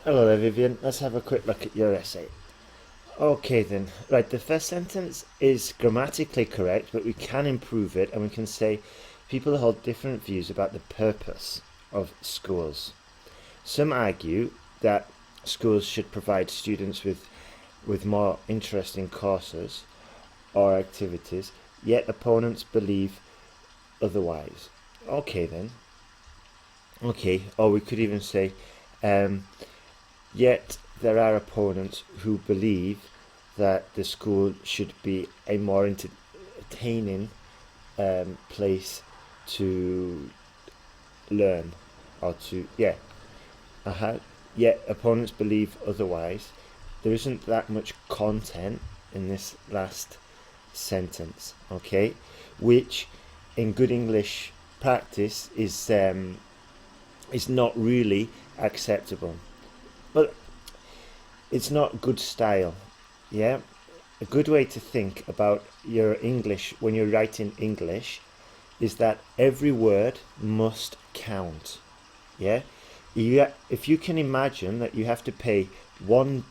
Hello there, Vivian. Let's have a quick look at your essay. Okay, then. Right, the first sentence is grammatically correct, but we can improve it and we can say people hold different views about the purpose of schools. Some argue that schools should provide students with more interesting courses or activities, yet opponents believe otherwise. Okay, then. Okay, or we could even say, um, yet there are opponents who believe that the school should be a more entertaining place to learn or to, yeah. Yet opponents believe otherwise. There isn't that much content in this last sentence, okay? Which in good English practice is not really acceptable. But it's not good style. Yeah, a good way to think about your English when you're writing English is that every word must count. Yeah, if you can imagine that you have to pay £1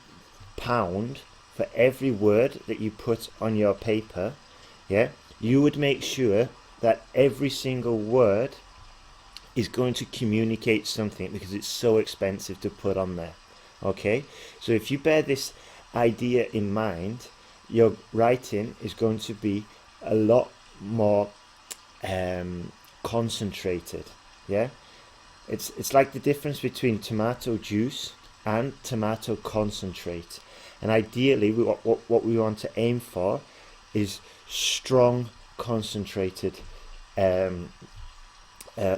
for every word that you put on your paper, yeah, you would make sure that every single word is going to communicate something because it's so expensive to put on there. Okay, so if you bear this idea in mind, your writing is going to be a lot more concentrated. Yeah, it's like the difference between tomato juice and tomato concentrate. And ideally, what we want to aim for is strong, concentrated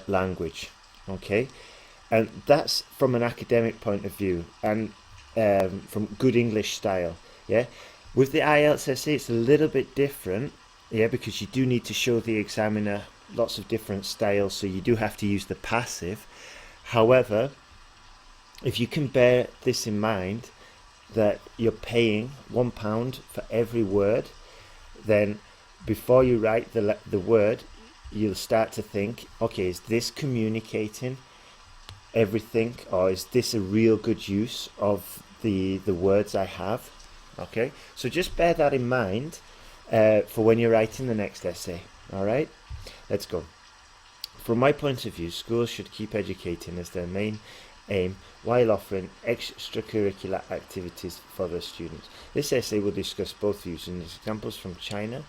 language. Okay, and that's from an academic point of view and from good English style. Yeah, with the IELTS essay, it's a little bit different. Yeah, because you do need to show the examiner lots of different styles, so you do have to use the passive. However, if you can bear this in mind, that you're paying £1 for every word, then before you write the word, you'll start to think, okay, is this communicating everything, or is this a real good use of the words I have? Okay, so just bear that in mind for when you're writing the next essay. All right, let's go. From my point of view, schools should keep educating as their main aim while offering extracurricular activities for their students. This essay will discuss both views and examples from China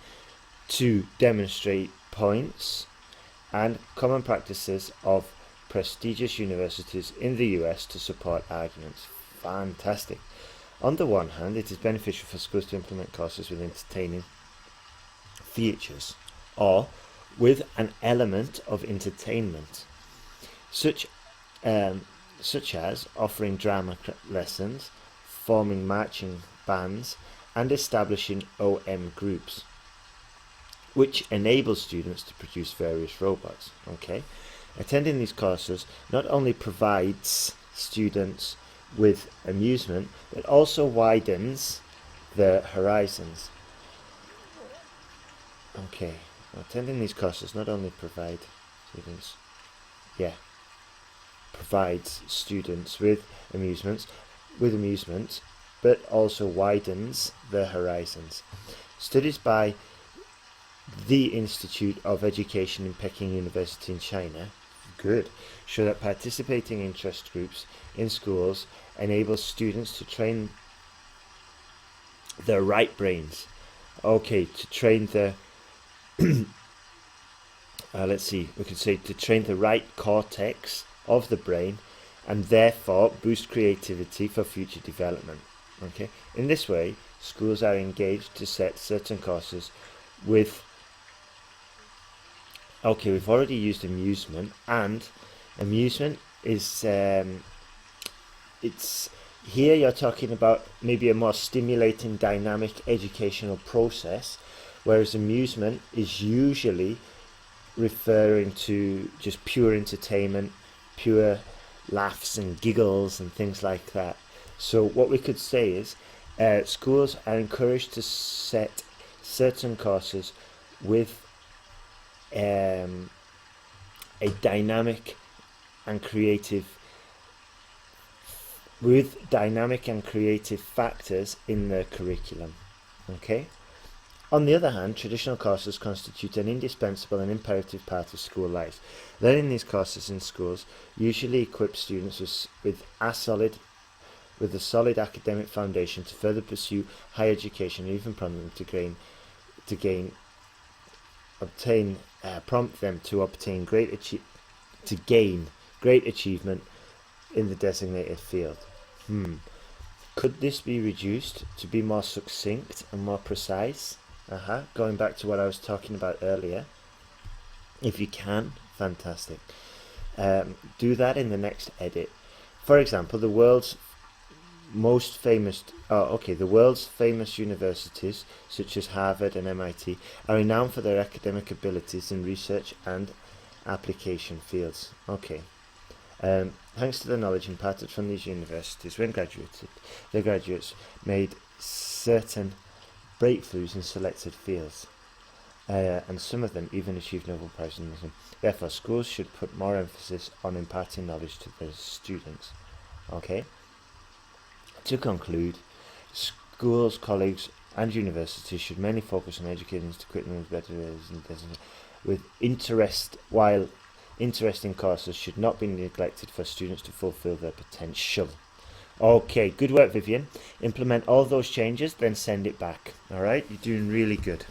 to demonstrate points and common practices of prestigious universities in the US to support arguments. Fantastic. On the one hand, it is beneficial for schools to implement courses with entertaining features or with an element of entertainment, such as offering drama lessons, forming marching bands, and establishing OM groups, which enables students to produce various robots. Okay, attending these courses not only provides students with amusement, but also widens their horizons. Okay, attending these courses not only provides students with amusement, but also widens their horizons. Studies by the Institute of Education in Peking University in China, good, show that participating interest groups in schools enables students to train their right brains. Okay, to train the we could say to train the right cortex of the brain and therefore boost creativity for future development. Okay, in this way, schools are engaged to set certain courses with. Okay, we've already used amusement, and amusement is it's here you're talking about maybe a more stimulating, dynamic educational process, whereas amusement is usually referring to just pure entertainment, pure laughs and giggles and things like that. So what we could say is schools are encouraged to set certain courses with a dynamic and creative with dynamic and creative factors in their curriculum. Okay? On the other hand, traditional courses constitute an indispensable and imperative part of school life. Learning these courses in schools usually equips students with a solid academic foundation to further pursue higher education, and even prompt them to gain great achievement in the designated field. Could this be reduced to be more succinct and more precise? Going back to what I was talking about earlier. If you can, fantastic. Do that in the next edit. For example, the world's famous universities, such as Harvard and MIT, are renowned for their academic abilities in research and application fields. Thanks to the knowledge imparted from these universities when graduated, their graduates made certain breakthroughs in selected fields, and some of them even achieved Nobel Prizes in them. Therefore, schools should put more emphasis on imparting knowledge to their students. To conclude, schools, colleges, and universities should mainly focus on educating to equip them with better with interest, while interesting courses should not be neglected for students to fulfill their potential. Okay, good work, Vivian. Implement all those changes, then send it back. Alright, you're doing really good.